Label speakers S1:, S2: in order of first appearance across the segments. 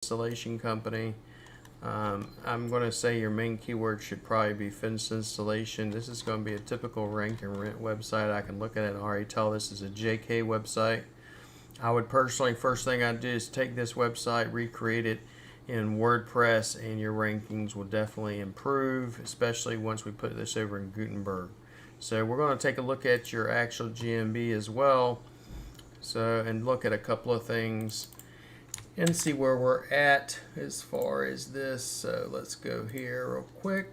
S1: installation company. I'm going to say your main keyword should probably be fence installation. This is going to be a typical rank and rent website. I can look at it and already tell this is a JK website. I would personally, first thing I'd do is take this website, recreate it in WordPress, and your rankings will definitely improve, especially once we put this over in Gutenberg. So we're going to take a look at your actual GMB as well, and look at a couple of things and see where we're at as far as this. So let's go here real quick.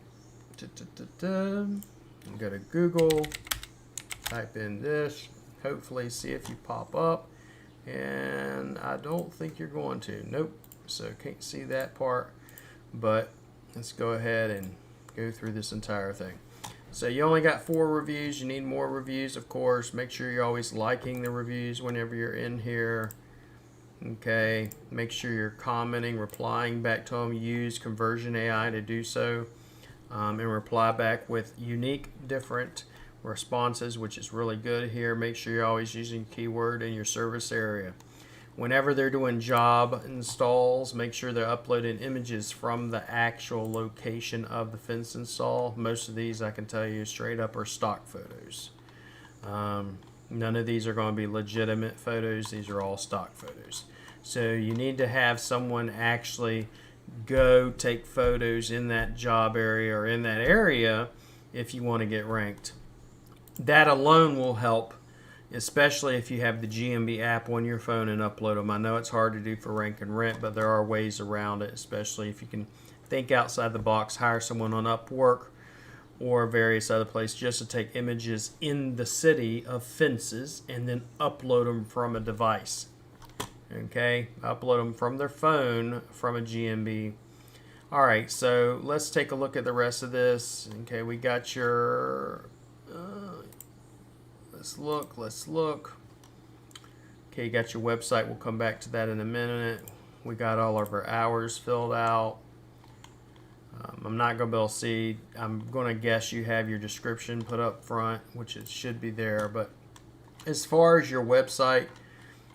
S1: Go to Google, type in this, hopefully see if you pop up, and I don't think you're going to. Nope. So can't see that part, but let's go ahead and go through this entire thing. So you only got 4 reviews. You need more reviews, of course. Make sure you're always liking the reviews whenever you're in here. Okay, make sure you're commenting, replying back to them. Use Conversion AI to do so, and reply back with unique, different responses, which is really good here. Make sure you're always using keyword in your service area. Whenever they're doing job installs, make sure they're uploading images from the actual location of the fence install. Most of these, I can tell you straight up, are stock photos. None of these are going to be legitimate photos. These are all stock photos. So you need to have someone actually go take photos in that job area or in that area if you want to get ranked. That alone will help, especially if you have the GMB app on your phone and upload them. I know it's hard to do for rank and rent, but there are ways around it, especially if you can think outside the box, hire someone on Upwork or various other places just to take images in the city of fences and then upload them from a device. Okay, upload them from their phone from a GMB. All right, so let's take a look at the rest of this. Okay, we got your, let's look. Okay, you got your website. We'll come back to that in a minute. We got all of our hours filled out. I'm not going to be able to see. I'm going to guess you have your description put up front, which it should be there. But as far as your website,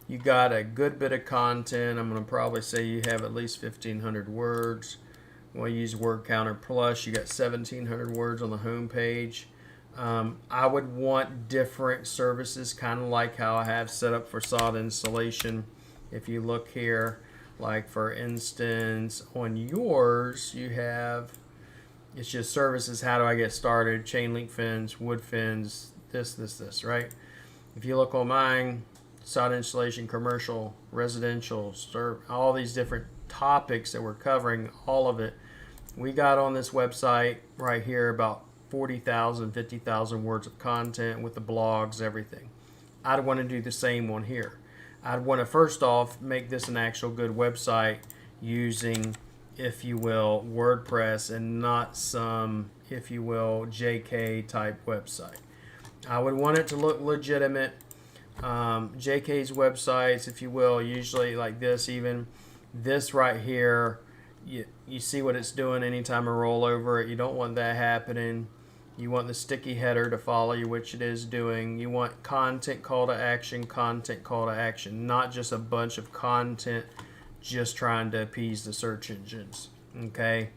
S1: you got a good bit of content. I'm going to probably say you have at least 1,500 words. We'll use Word Counter Plus. You got 1,700 words on the home page. I would want different services, kind of like how I have set up for sod installation. If you look here, like for instance, on yours, you have, it's just services, how do I get started, chain link fence, wood fence, this, right? If you look on mine, sod installation, commercial, residential, all these different topics that we're covering, all of it. We got on this website right here about 40,000, 50,000 words of content with the blogs, everything. I'd want to do the same one here. I'd want to first off make this an actual good website using, if you will, WordPress and not some, if you will, JK type website. I would want it to look legitimate. JK's websites, if you will, usually like this, even this right here, you see what it's doing anytime I roll over it. You don't want that happening. You want the sticky header to follow you, which it is doing. You want content call to action, not just a bunch of content just trying to appease the search engines. Okay,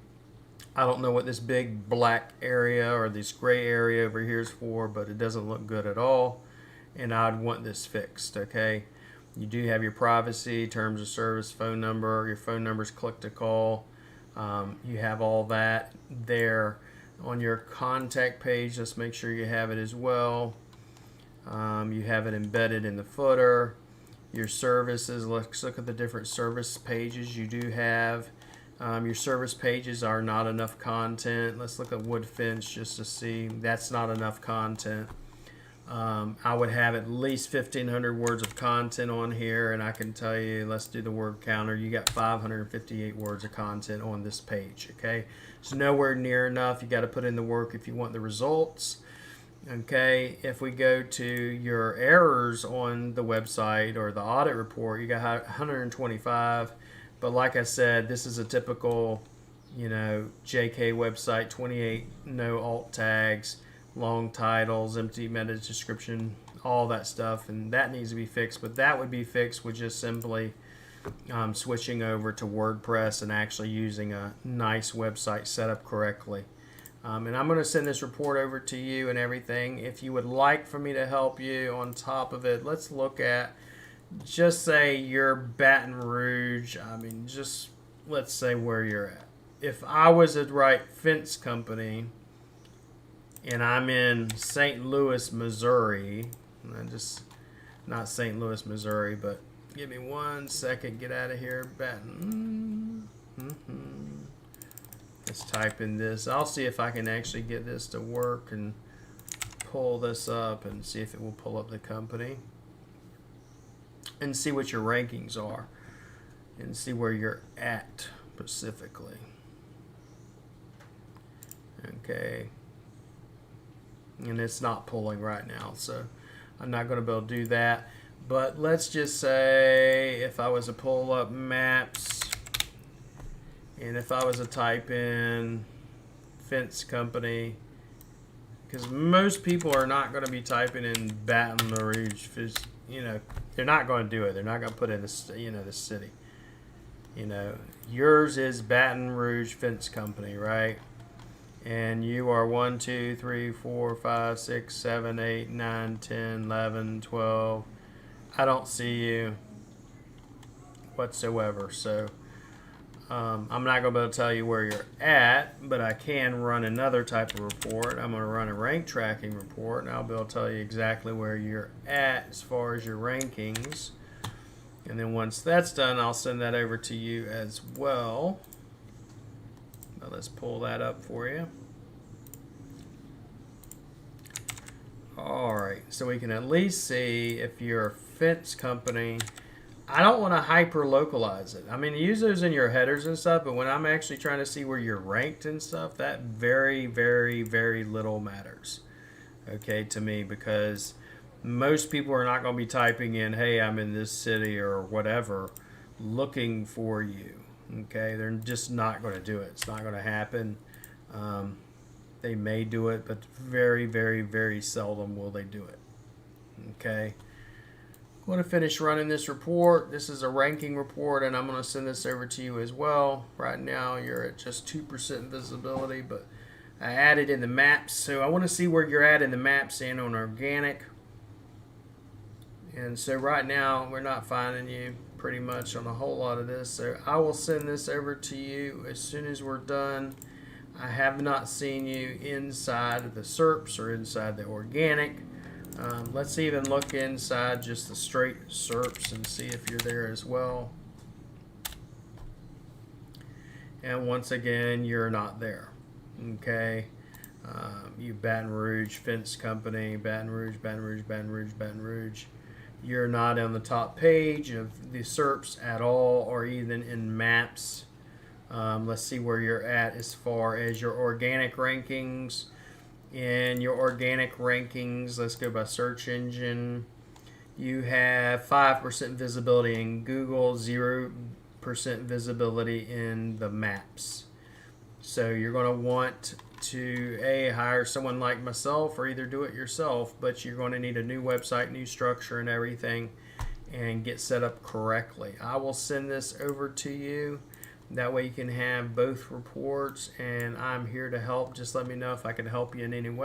S1: I don't know what this big black area or this gray area over here is for, but it doesn't look good at all, and I'd want this fixed. Okay, you do have your privacy, terms of service, phone number. Your phone number is click to call. You have all that there. On your contact page, let's make sure you have it as well. You have it embedded in the footer. Your services, let's look at the different service pages you do have. Your service pages are not enough content. Let's look at wood fence just to see. That's not enough content. I would have at least 1,500 words of content on here, and I can tell you, let's do the word counter. You got 558 words of content on this page. Okay, it's nowhere near enough. You got to put in the work if you want the results. Okay, if we go to your errors on the website or the audit report, you got 125. But like I said, this is a typical, JK website. 28 no alt tags, long titles, empty meta description, all that stuff, and that needs to be fixed. But that would be fixed with just simply switching over to WordPress and actually using a nice website set up correctly. And I'm going to send this report over to you and everything. If you would like for me to help you on top of it, let's look at, just say you're Baton Rouge. I mean, just let's say where you're at. If I was a fence company and I'm in St. Louis, Missouri, not St. Louis, Missouri, but give me 1 second, get out of here, Baton. Let's type in this. I'll see if I can actually get this to work and pull this up and see if it will pull up the company and see what your rankings are and see where you're at specifically. Okay. And it's not pulling right now, so I'm not going to be able to do that. But let's just say if I was to pull up maps, and if I was to type in fence company, because most people are not going to be typing in Baton Rouge, you know, they're not going to do it. They're not going to put in the, you know, the city. You know, yours is Baton Rouge Fence Company, right? And you are 1, 2, 3, 4, 5, 6, 7, 8, 9, 10, 11, 12. I don't see you whatsoever. So I'm not going to be able to tell you where you're at, but I can run another type of report. I'm going to run a rank tracking report, and I'll be able to tell you exactly where you're at as far as your rankings. And then once that's done, I'll send that over to you as well. Now let's pull that up for you. Alright, so we can at least see if you're a fence company. I don't want to hyper localize it. I mean, use those in your headers and stuff, but when I'm actually trying to see where you're ranked and stuff, that very, very, very little matters, okay, to me, because most people are not going to be typing in, hey, I'm in this city or whatever, looking for you. Okay, they're just not going to do it. It's not going to happen. They may do it, but very, very, very seldom will they do it. Okay, I'm going to finish running this report. This is a ranking report, and I'm going to send this over to you as well. Right now, you're at just 2% visibility, but I added in the maps, so I want to see where you're at in the maps and on organic. And so right now, we're not finding you pretty much on a whole lot of this. So I will send this over to you as soon as we're done. I have not seen you inside of the SERPs or inside the organic. Let's even look inside just the straight SERPs and see if you're there as well. And once again, you're not there. Okay. You Baton Rouge Fence Company, Baton Rouge, Baton Rouge, Baton Rouge, Baton Rouge. You're not on the top page of the SERPs at all, or even in maps. Let's see where you're at as far as your organic rankings. In your organic rankings, let's go by search engine. You have 5% visibility in Google, 0% visibility in the maps. So you're going to want to hire someone like myself, or either do it yourself, but you're going to need a new website, new structure and everything, and get set up correctly. I will send this over to you. That way you can have both reports, and I'm here to help. Just let me know if I can help you in any way.